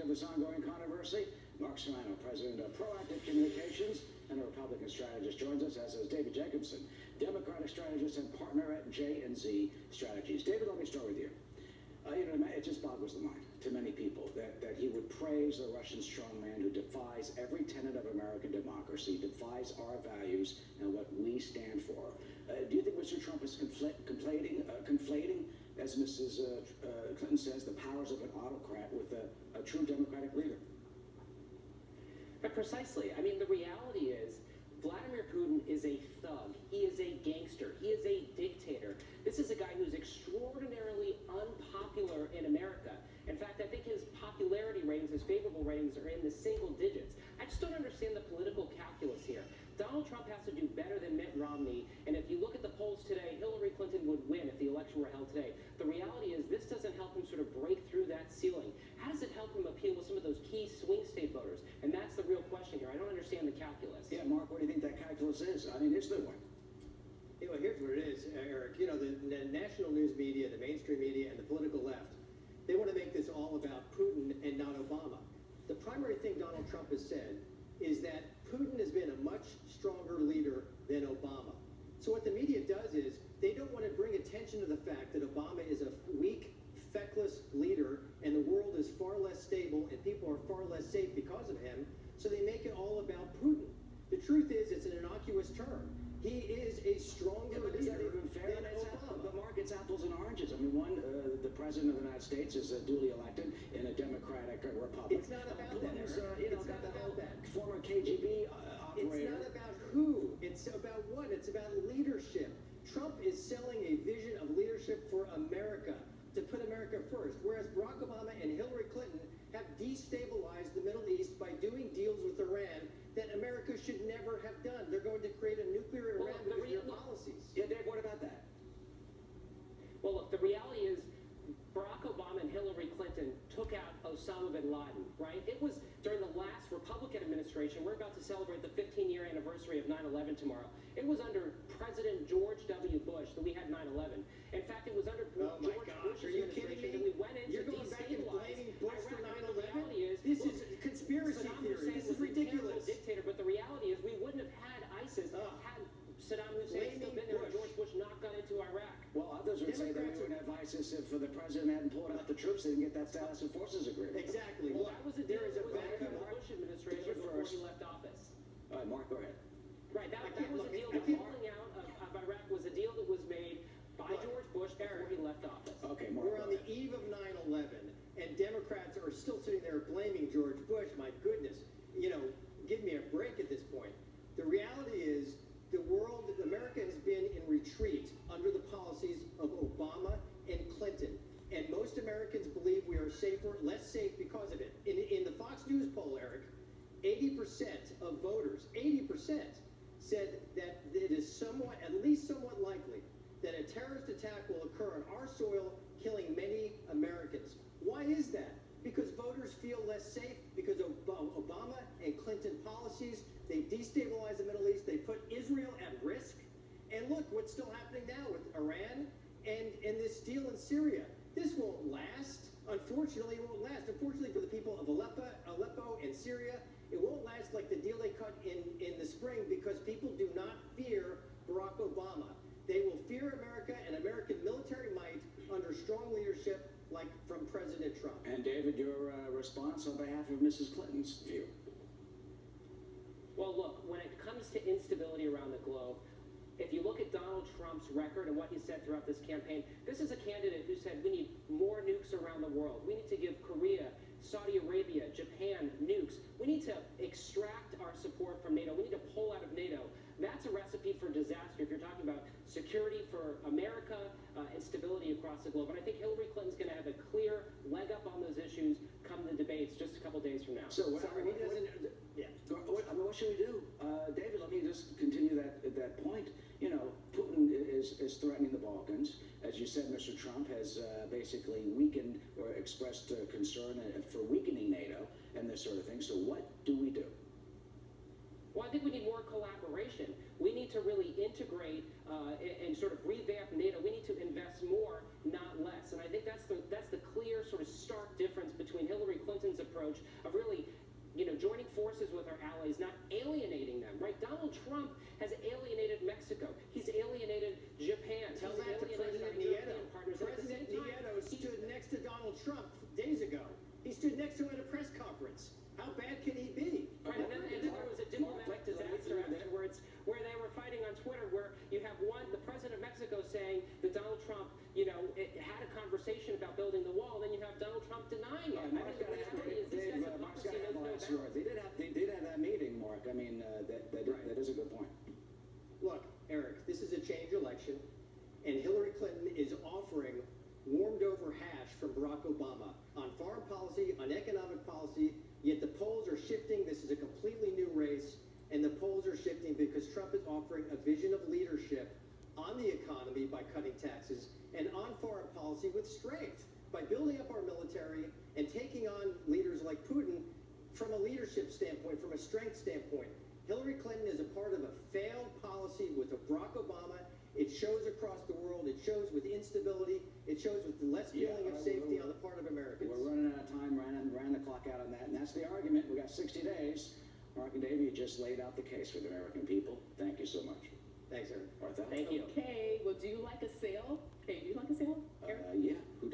of this ongoing controversy. Mark Serrano, president of Proactive Communications and a Republican strategist, joins us, as is David Jacobson, Democratic strategist and partner at J&Z Strategies. David, let me start with you. It just boggles the mind to many people that he would praise the Russian strongman who defies every tenet of American democracy, defies our values and what we stand for. Do you think Mr. Trump is conflating, as Mrs. Clinton says, the powers of an autocrat with a true democratic leader? But precisely. I mean, the reality is Vladimir Putin is a thug. He is a gangster. He is a dictator. This is a guy who's extraordinarily unpopular in America. In fact, I think his popularity ratings, his favorable ratings, are in the single digits. I just don't understand the political calculus here. Donald Trump has to do better than Mitt Romney, and if you look at the polls today, Hillary Clinton would win if the election were held today. The reality is this doesn't help him sort of break through that ceiling. How does it help him appeal with some of those key swing state voters? And that's the real question here. I don't understand the calculus. Yeah, Mark, what do you think that calculus is? I mean, is there one? Here's what it is, Eric. The national news media, the mainstream media, and the political left, they want to make this all about Putin and not Obama. The primary thing Donald Trump has said is that Putin has been a much stronger leader than Obama. So what the media does is they don't want to bring attention to the fact that Obama is a weak, feckless leader and the world is far less stable and people are far less safe because of him. So they make it all about Putin. The truth is it's an innocuous term. He is a stronger leader. Is that even fair? Than Obama. But Mark, it's apples and oranges. I mean, the president of the United States is duly elected in a democratic republic. It's not about that, Eric. It's not about that. Former KGB operator. It's not about who. It's about what? It's about leadership. Trump is selling a vision of leadership for America, to put America first, whereas Barack Obama and Hillary Clinton have destabilized the Middle East by doing deals with Iran that America should never have done. They're going to create a nuclear Iran because of their policies. Yeah, Dave, what about that? Well, look, the reality is Barack Obama and Hillary Clinton took out Osama bin Laden, right? It was during the last Republican administration. We're about to celebrate the 15-year anniversary of 9/11 tomorrow. It was under President George W. Bush that we had 9/11. In fact, it was under George Bush's administration that we went into You're going back and blaming Bush for 9/11? This is conspiracy theory. This is ridiculous. Dictator, but the reality is we wouldn't have had ISIS had Saddam Hussein still been there and George Bush not gone into Iraq. Well, others would say that we wouldn't have ISIS if the president hadn't pulled out the troops. They didn't get that status of forces agreement. Exactly. Well, that was a deal. There is a vacuum in the Bush administration before he left office. All right, Mark, go ahead. Right, that was a deal. The falling out of Iraq was a deal that was made by George Bush before he left office. Okay, Mark. We're on the eve of 9/11, and Democrats are still sitting there blaming George Bush. My goodness, give me a break at this point. The reality is, America has been in retreat under the policies of Obama and Clinton. And most Americans believe we are less safe because of it. In the Fox News poll, Eric, 80% of voters, 80%, said that it is at least somewhat likely that a terrorist attack will occur on our soil, killing many Americans. Why is that? Because voters feel less safe because of Obama and Clinton policies. They destabilize the Middle East. They put Israel at risk. And look what's still happening now with Iran and this deal in Syria. This won't last. Unfortunately, it won't last. Unfortunately for the people of Aleppo and Syria, it won't last like the deal they cut in the spring because people do not fear Barack Obama. They will fear America and American military might under strong leadership like from President Trump. And David, your response on behalf of Mrs. Clinton's view? Well, look, when it comes to instability around the globe, if you look at Donald Trump's record and what he said throughout this campaign, this is a candidate who said we need more nukes around the world. We need to give Korea, Saudi Arabia, Japan nukes. We need to extract our support from NATO. We need to pull out of NATO. That's a recipe for disaster if you're talking about security for America and stability across the globe. And I think Hillary Clinton's going to have a clear leg up on those issues come the debates just a couple days from now. So what should we do? David, let me just continue that point. Putin is threatening the Balkans. As you said, Mr. Trump has basically weakened or expressed concern for weakening NATO and this sort of thing. So what do we do? Well, I think we need more collaboration. We need to really integrate and sort of revamp NATO. We need to invest more, not less. And I think that's the clear sort of stark difference between Hillary Clinton's approach right? Donald Trump has alienated Mexico. He's alienated Japan. Tell He's that to alienated President our Nieto. European partners. At the President same time, Nieto stood next to Donald Trump days ago. He stood next to him at a press conference. How bad can he be? Right, and then there was a diplomatic disaster afterwards where they were fighting on Twitter where you have the president of Mexico saying that Donald Trump, had a conversation about building the wall, then you have Donald Trump denying it. Mark's got to have the last word. They did have that meeting, Mark. I mean, that is a good point. Look, Eric, this is a change election, and Hillary Clinton is offering warmed over hash from Barack Obama on foreign policy, on economic policy, yet the polls are shifting. This is a completely new race, and the polls are shifting because Trump is offering a vision of leadership on the economy by cutting taxes and on foreign policy with strength by building up our military and taking on leaders like Putin from a leadership standpoint, from a strength standpoint. Hillary Clinton is a part of a failed policy with Barack Obama. It shows across the world. It shows with instability. It shows with less feeling of safety on the part of Americans. We're running out of time. Ran the clock out on that, and that's the argument. We got 60 days. Mark and Dave, you just laid out the case for the American people. Thank you so much. Thanks, Eric. Martha? Thank you. Okay, well, do you like a sale? Hey, do you like a sale, Eric? Yeah. Who